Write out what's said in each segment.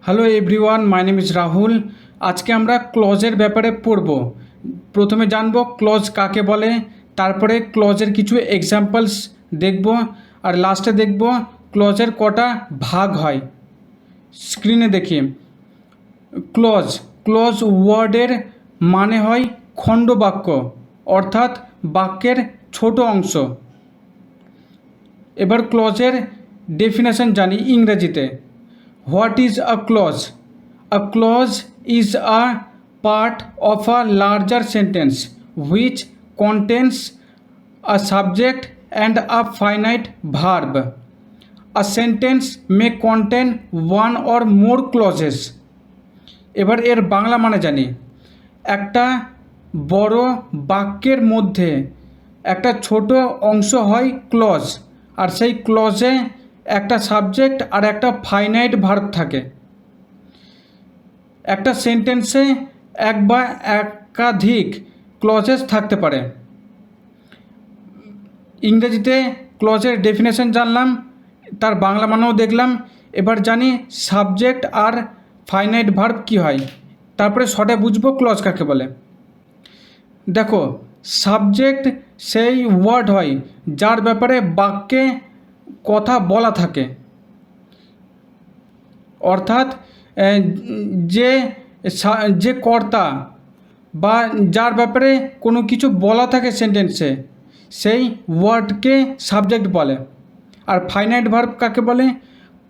Hello everyone, my name is Rahul. আজকে আমরা ক্লজের ব্যাপারে পড়ব। প্রথমে জানব ক্লজ কাকে বলে, তারপরে ক্লজের কিছু এক্সাম্পলস দেখব, আর লাস্টে দেখব ক্লজের কটা ভাগ হয়। স্ক্রিনে দেখি ক্লজ। ক্লজ ওয়ার্ডের মানে হয় খণ্ডবাক্য, অর্থাৎ বাক্যের ছোট অংশ। এবার ক্লজের ডেফিনেশন জানি ইংরেজিতে। What is a clause? A clause is a part of a larger sentence which contains a subject and a finite verb. A sentence may contain one or more clauses. এবার এর বাংলা মানে জানি। একটা বড় বাক্যের মধ্যে একটা ছোট অংশ হয় ক্লজ, আর সেই ক্লজে একটা সাবজেক্ট আর একটা ফাইনাইট ভার্ব থাকে। একটা সেন্টেন্সে এক বা একাধিক ক্লজেস থাকতে পারে। ইংরেজিতে ক্লজের ডেফিনেশন জানলাম, তার বাংলা মানেও দেখলাম। এবার জানি সাবজেক্ট আর ফাইনাইট ভার্ব কী হয়, তারপরে শর্টে বুঝবো ক্লজ কাকে বলে। দেখো, সাবজেক্ট সেই ওয়ার্ড হয় যার ব্যাপারে বাক্যে কথা বলা থাকে, অর্থাৎ যে কর্তা বা যার ব্যাপারে কোনো কিছু বলা থাকে সেন্টেন্সে, সেই ওয়ার্ডকে সাবজেক্ট বলে। আর ফাইনাইট ভার্ব কাকে বলে?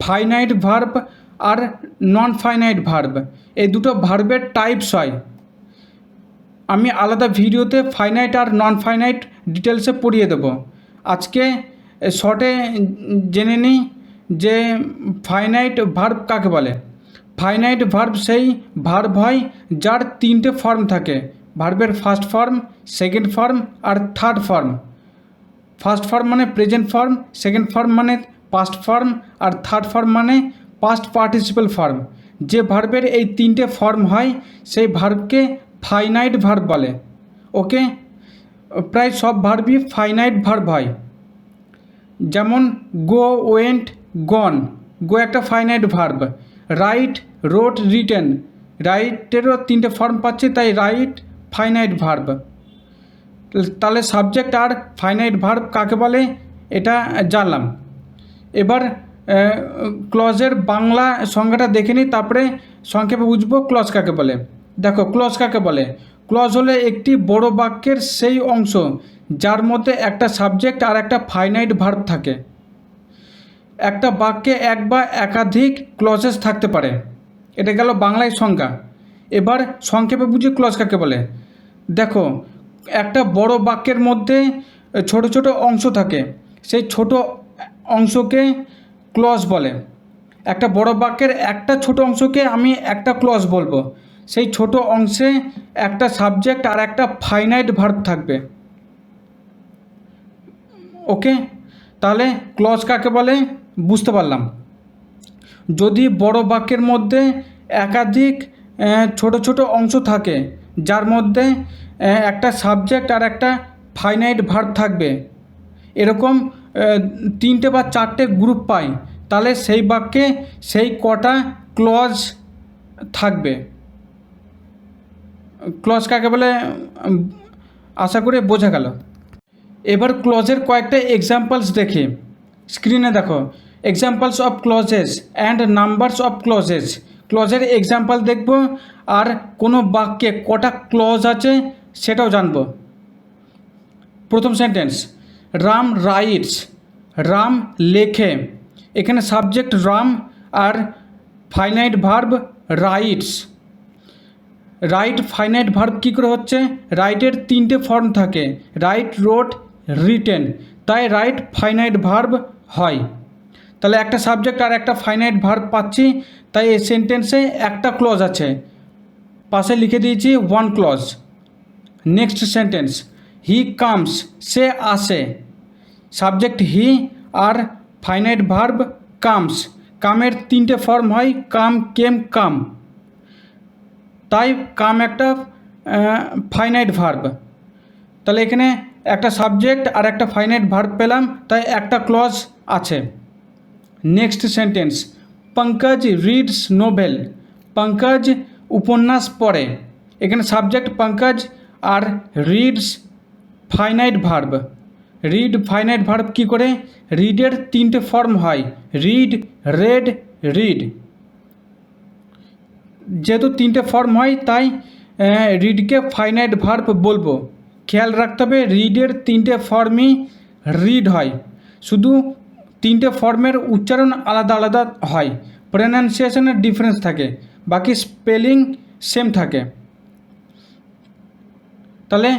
ফাইনাইট ভার্ব আর নন ফাইনাইট ভার্ব, এই দুটো ভার্বের টাইপস হয়। আমি আলাদা ভিডিওতে ফাইনাইট আর নন ফাইনাইট ডিটেলসে পড়িয়ে দেবো। আজকে শর্টে জেনে নিই যে ফাইনাইট ভার্ব কাকে বলে। ফাইনাইট ভার্ব সেই ভার্ব হয় যার তিনটে ফর্ম থাকে। ভার্বের ফার্স্ট ফর্ম, সেকেন্ড ফর্ম আর থার্ড ফর্ম। ফার্স্ট ফর্ম মানে প্রেজেন্ট ফর্ম, সেকেন্ড ফর্ম মানে পাস্ট ফর্ম, আর থার্ড ফর্ম মানে পাস্ট পার্টিসিপাল ফর্ম। যে ভার্বের এই তিনটে ফর্ম হয় সেই ভার্বকে ফাইনাইট ভার্ব বলে। ওকে, প্রায় সব ভার্বই ফাইনাইট ভার্ব হয়। যেমন গো, ওয়েন্ট, গন। গো একটা finite verb. Write, wrote, written. রাইটেরও তিনটে ফর্ম পাচ্ছে, তাই রাইট ফাইনাইট ভার্ব। তাহলে সাবজেক্ট আর ফাইনাইট ভার্ব কাকে বলে এটা জানলাম। এবার ক্লজের বাংলা সংজ্ঞাটা দেখে নিই, তারপরে সংক্ষেপে বুঝবো ক্লজ কাকে বলে। দেখো, ক্লজ কাকে বলে? ক্লজ হলে একটি বড় বাক্যের সেই অংশ যার মধ্যে একটা সাবজেক্ট আর একটা ফাইনাইট ভার্ব থাকে। একটা বাক্যে এক বা একাধিক ক্লজেস থাকতে পারে। এটা গেল বাংলায় সংজ্ঞা। এবার সংক্ষেপে বুঝি ক্লজ কাকে বলে। দেখো, একটা বড় বাক্যের মধ্যে ছোট ছোট অংশ থাকে, সেই ছোট অংশকে ক্লজ বলে। একটা বড় বাক্যের একটা ছোট অংশকে আমি একটা ক্লজ বলবো। সেই ছোট অংশে একটা সাবজেক্ট আর একটা ফাইনাইট ভার্ব থাকবে। ওকে, তাহলে ক্লজ কাকে বলে বুঝতে পারলাম। যদি বড় বাক্যের মধ্যে একাধিক ছোট ছোট অংশ থাকে যার মধ্যে একটা সাবজেক্ট আর একটা ফাইনাইট ভার্ব থাকবে, এরকম তিনটে বা চারটে গ্রুপ পাই, তাহলে সেই বাক্যে সেই কটা ক্লজ থাকবে। ক্লজ কাকে বলে আশা করে বোঝা গেল। এবার ক্লজের কয়েকটা এক্সাম্পলস দেখি। স্ক্রিনে দেখো, examples of clauses and numbers of clauses. ক্লজের এক্সাম্পল দেখব, আর কোনো বাক্যে কটা ক্লজ আছে সেটাও জানব। প্রথম সেন্টেন্স, রাম রাইটস। রাম লেখে। এখানে সাবজেক্ট রাম আর finite verb writes. Write finite verb কী করে হচ্ছে? রাইটের তিনটে ফর্ম থাকে, রাইট, রোট, রিটেন, তাই রাইট ফাইনাইট ভার্ব হয়। তাহলে একটা সাবজেক্ট আর একটা ফাইনাইট ভার্ব পাচ্ছি, তাই এই সেন্টেন্সে একটা ক্লজ আছে। পাশে লিখে দিয়েছি one clause. Next sentence, he comes. সে আসে। সাবজেক্ট হি আর ফাইনাইট ভার্ব কামস। কামের তিনটে ফর্ম হয়, কাম, কেম, কাম, তাই কাম একটা ফাইনাইট ভার্ব। তাহলে এখানে একটা সাবজেক্ট আর একটা ফাইনাইট ভার্ব পেলাম, তাই একটা ক্লজ আছে। Next sentence, Pankaj reads novel, Pankaj উপন্যাস পড়ে। এখানে সাবজেক্ট পঙ্কজ আর reads finite verb. Read finite verb কী করে? রিডের তিনটে ফর্ম হয়, রিড, রেড, রিড। যেহেতু তিনটে ফর্ম হয় তাই রিডকে ফাইনাইট ভার্ব বলবো। খেয়াল রাখতে হবে রিডের তিনটে ফর্মই রিড হয়, শুধু তিনটে ফর্মের উচ্চারণ আলাদা আলাদা হয়, প্রনাউন্সিয়েশনের ডিফারেন্স থাকে, বাকি স্পেলিং সেম থাকে। তাহলে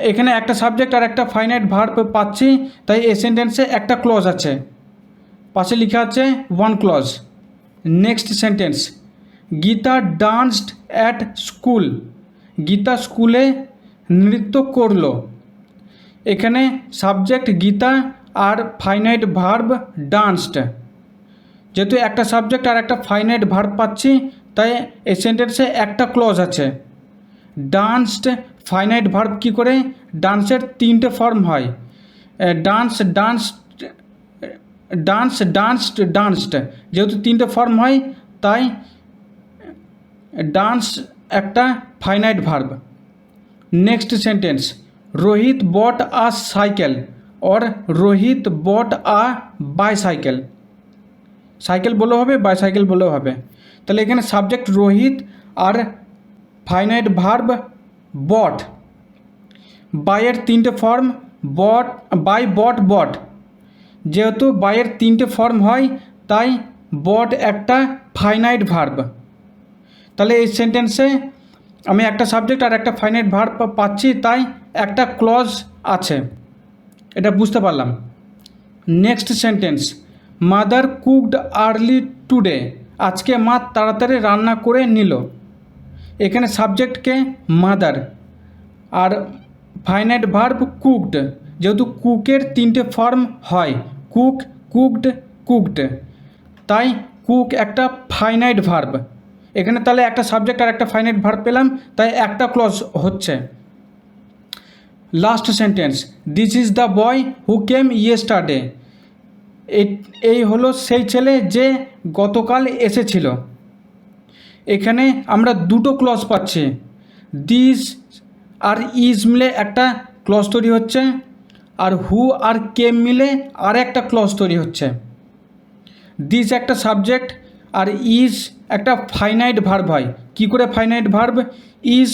এখানে একটা সাবজেক্ট আর একটা ফাইনাইট ভার্ব পাচ্ছি, তাই এই সেন্টেন্সে একটা ক্লজ আছে, পাশে লেখা আছে one clause. Next sentence, Geeta danced at school, Geeta স্কুলে নৃত্য করলো। এখানে সাবজেক্ট গীতা আর ফাইনাইট ভার্ব ডান্সড। যেহেতু একটা সাবজেক্ট আর একটা ফাইনাইট ভার্ব পাচ্ছি তাই এই সেন্টেন্সে একটা ক্লজ আছে। ডান্সড ফাইনাইট ভার্ব কী করে? ডান্সের তিনটে ফর্ম হয়, dance, danced, dance, danced, danced. যেহেতু তিনটে ফর্ম হয় তাই ডান্স একটা finite verb. Next sentence, Rohit bought a cycle और Rohit bought a bicycle. Cycle বললেও হবে, বাইসাইকেল বললেও হবে। তাহলে এখানে সাবজেক্ট রোহিত আর ফাইনাইট ভার্ব বট। বাইয়ের তিনটে ফর্ম, বট, বাই, বট, বট। যেহেতু বাইয়ের তিনটে ফর্ম হয় তাই বট একটা ফাইনাইট ভার্ব। তাহলে এই সেন্টেন্সে আমি একটা সাবজেক্ট আর একটা ফাইনাইট ভার্ব পাচ্ছি, তাই একটা ক্লজ আছে, এটা বুঝতে পারলাম। Next sentence, mother cooked early today, আজকে মা তাড়াতাড়ি রান্না করে নিল। এখানে সাবজেক্টকে মাদার আর ফাইনাইট ভার্ব কুকড। যেহেতু কুকের তিনটে ফর্ম হয়, কুক, কুকড, কুকড, তাই কুক একটা ফাইনাইট ভার্ব। এখানে তাহলে একটা সাবজেক্ট আর একটা ফাইনাইট ভার্ব পেলাম, তাই একটা ক্লজ হচ্ছে। Last sentence, this is the boy who came yesterday, এই হলো সেই ছেলে যে গতকাল এসেছিল। এখানে আমরা দুটো ক্লজ পাচ্ছি, দিস আর ইজ মিলে একটা ক্লজ তৈরি হচ্ছে, আর হু আর কেম মিলে আর একটা ক্লজ তৈরি হচ্ছে। দিস একটা সাবজেক্ট আর ইজ একটা ফাইনাইট ভার্ব হয়। কি করে ফাইনাইট ভার্ব? ইজ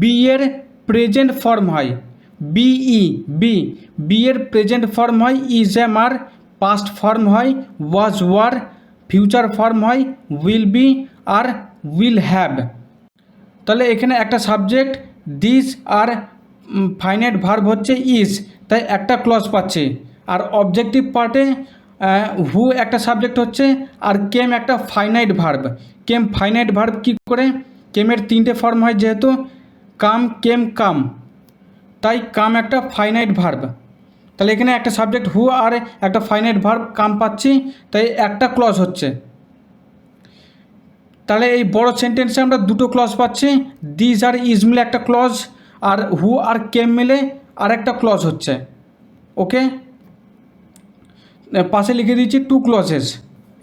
বি এর প্রেজেন্ট ফর্ম হয়, বিই, বি এর প্রেজেন্ট ফর্ম হয় ইজ এম, আর পাস্ট ফর্ম হয় ওয়াজ ওয়ার, ফিউচার ফর্ম হয় উইল বি আর উইল হ্যাভ। তাহলে এখানে একটা সাবজেক্ট দিস আর ফাইনাইট ভার্ব হচ্ছে ইজ, তাই একটা ক্লজ পাচ্ছি। আর অবজেক্টিভ পার্টে হু একটা সাবজেক্ট হচ্ছে আর কেম একটা ফাইনাইট ভার্ব। কেম ফাইনাইট ভার্ব কী করে? কেমের তিনটে ফর্ম হয়, যেহেতু কাম, কেম, কাম, তাই কাম একটা ফাইনাইট ভার্ব। তাহলে এখানে একটা সাবজেক্ট হু আর একটা ফাইনাইট ভার্ব কাম পাচ্ছি, তাই একটা ক্লজ হচ্ছে। তাহলে এই বড় সেন্টেন্সে আমরা দুটো ক্লজ পাচ্ছি, দিস আর ইজ মিলে একটা ক্লজ, আর হু আর কেম মিলে আর একটা ক্লজ হচ্ছে। ওকে, পাশে লিখে দিয়েছি টু ক্লজেস।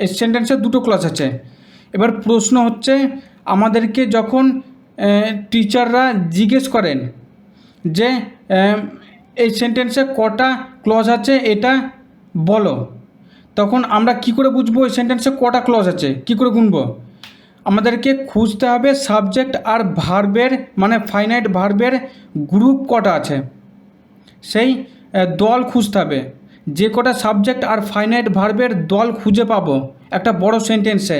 এই সেন্টেন্সে দুটো ক্লজ আছে। এবার প্রশ্ন হচ্ছে, আমাদেরকে যখন টিচাররা জিজ্ঞেস করেন যে এই সেন্টেন্সে কটা ক্লজ আছে এটা বলো, তখন আমরা কি করে বুঝবো এই সেন্টেন্সে কটা ক্লজ আছে, কি করে গুনবো? আমাদেরকে খুঁজতে হবে সাবজেক্ট আর ভার্বের, মানে ফাইনাইট ভার্বের গ্রুপ কটা আছে, সেই দল খুঁজতে হবে। যে কটা সাবজেক্ট আর ফাইনাইট ভার্বের দল খুঁজে পাবো একটা বড় সেন্টেন্সে,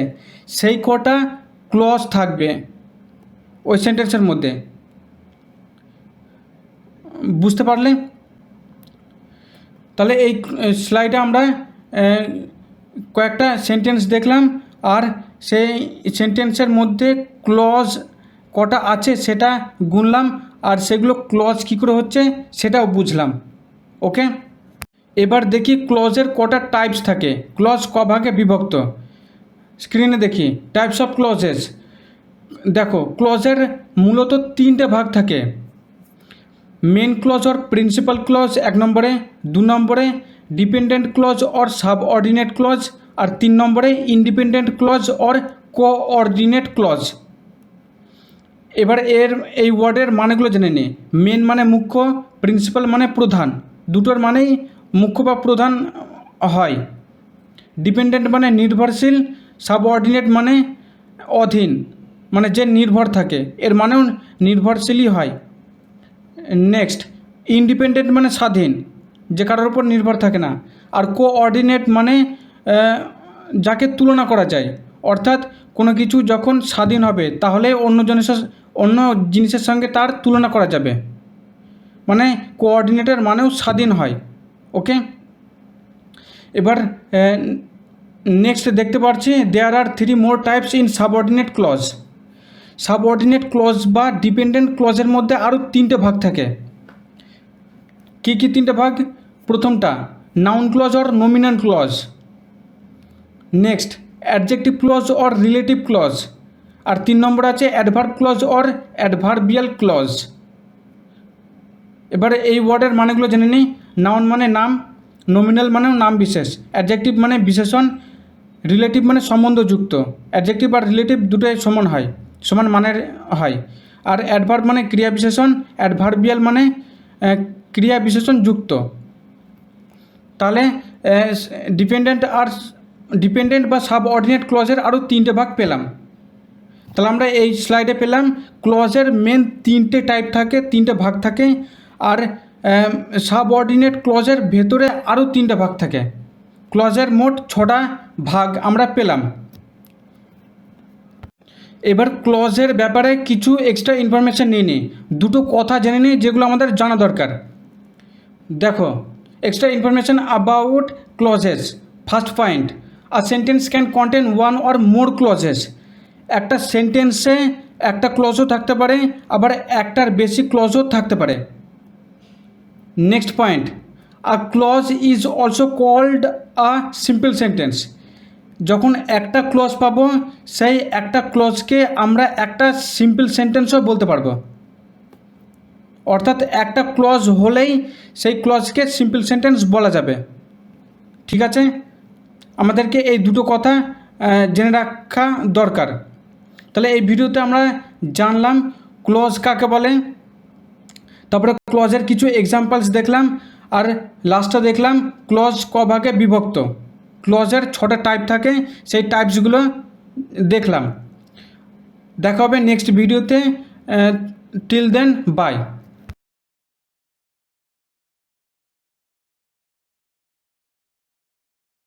সেই কটা ক্লজ থাকবে ওই সেন্টেন্সের মধ্যে। বুঝতে পারলে? তাহলে এই স্লাইডে আমরা কয়েকটা সেন্টেন্স দেখলাম, আর সেই সেন্টেন্সের মধ্যে ক্লজ কটা আছে সেটা গুনলাম, আর সেগুলো ক্লজ কী করে হচ্ছে সেটাও বুঝলাম। ওকে, এবার দেখি ক্লজের কটা টাইপস থাকে, ক্লজ ক ভাগে বিভক্ত। স্ক্রিনে দেখি টাইপস অফ ক্লজেস। দেখো, ক্লজের মূলত তিনটে ভাগ থাকে, মেন ক্লজ और প্রিন্সিপাল ক্লজ এক নম্বরে, দু নম্বরে ডিপেন্ডেন্ট ক্লজ और সাবঅর্ডিনেট ক্লজ, আর 3 নম্বরে independent clause or coordinate clause. এবার এই ওয়ার্ডের মানেগুলো জেনে নিই। মেন মানে মুখ্য, প্রিন্সিপাল মানে প্রধান, দুটোর মানেই মুখ্য বা প্রধান হয়। ডিপেন্ডেন্ট মানে নির্ভরশীল, সাবঅর্ডিনেট মানে অধীন, মানে যে নির্ভর থাকে, এর মানেও নির্ভরশীলই হয়। নেক্সট, ইন্ডিপেন্ডেন্ট মানে স্বাধীন, যে কারোর উপর নির্ভর থাকে না। আর কোঅর্ডিনেট মানে যাকে তুলনা করা যায়, অর্থাৎ কোনো কিছু যখন স্বাধীন হবে তাহলে অন্য জিনিসের সঙ্গে তার তুলনা করা যাবে, মানে কোঅর্ডিনেটের মানেও স্বাধীন হয়। ওকে, এবার নেক্সট দেখতে পাচ্ছি there are 3 more types in subordinate clause. Subordinate clause বা ডিপেন্ডেন্ট ক্লজের মধ্যে আরও 3টে ভাগ থাকে। কী 3টে ভাগ? প্রথমটা noun clause or nominal clause, next adjective clause or relative clause, আর 3 নম্বর আছে adverb clause or adverbial clause. এবারে এই ওয়ার্ডের মানেগুলো জেনে নিই। নাউন মানে নাম, নমিনাল মানেও নাম বিশেষ, অ্যাডজেক্টিভ মানে বিশেষণ, রিলেটিভ মানে সম্বন্ধযুক্ত। অ্যাডজেক্টিভ আর রিলেটিভ দুটোই সমান মানের হয়। আর অ্যাডভার্ব মানে ক্রিয়া বিশেষণ, অ্যাডভার্বিয়াল মানে ক্রিয়া বিশেষণ যুক্ত। তাহলে ডিপেন্ডেন্ট বা সাবঅর্ডিনেট ক্লজের আরও 3টে ভাগ পেলাম। তাহলে আমরা এই স্লাইডে পেলাম ক্লজের মেন 3টে টাইপ থাকে, 3টে ভাগ থাকে, আর সাবঅর্ডিনেট ক্লজের ভেতরে আরও 3টে ভাগ থাকে। ক্লজের মোট 6টা ভাগ আমরা পেলাম। এবার ক্লজের ব্যাপারে কিছু এক্সট্রা ইনফরমেশান নিয়ে নিই, দুটো কথা জেনে নিই যেগুলো আমাদের জানা দরকার। দেখো, extra information about clauses. First point, a sentence can contain 1 or more clauses. একটা সেন্টেন্সে একটা ক্লজও থাকতে পারে, আবার একটার বেশি ক্লজও থাকতে পারে। Next point, a clause is also called a simple sentence. যখন একটা ক্লজ পাবো, সেই একটা ক্লজকে আমরা একটা সিম্পল সেন্টেন্সও বলতে পারবো। অর্থাৎ একটা ক্লজ হলেই সেই ক্লজকে সিম্পল সেন্টেন্স বলা যাবে। ঠিক আছে, আমাদেরকে এই দুটো কথা জেনে রাখা দরকার। তাহলে এই ভিডিওতে আমরা জানলাম ক্লজ কাকে বলে, তারপরে ক্লজের কিছু এক্সাম্পলস দেখলাম, আর লাস্টে দেখলাম ক্লজ ক ভাগে বিভক্ত। ক্লজের 6টা টাইপ থাকে, সেই টাইপসগুলো দেখলাম। দেখা হবে নেক্সট ভিডিওতে। Till then, by.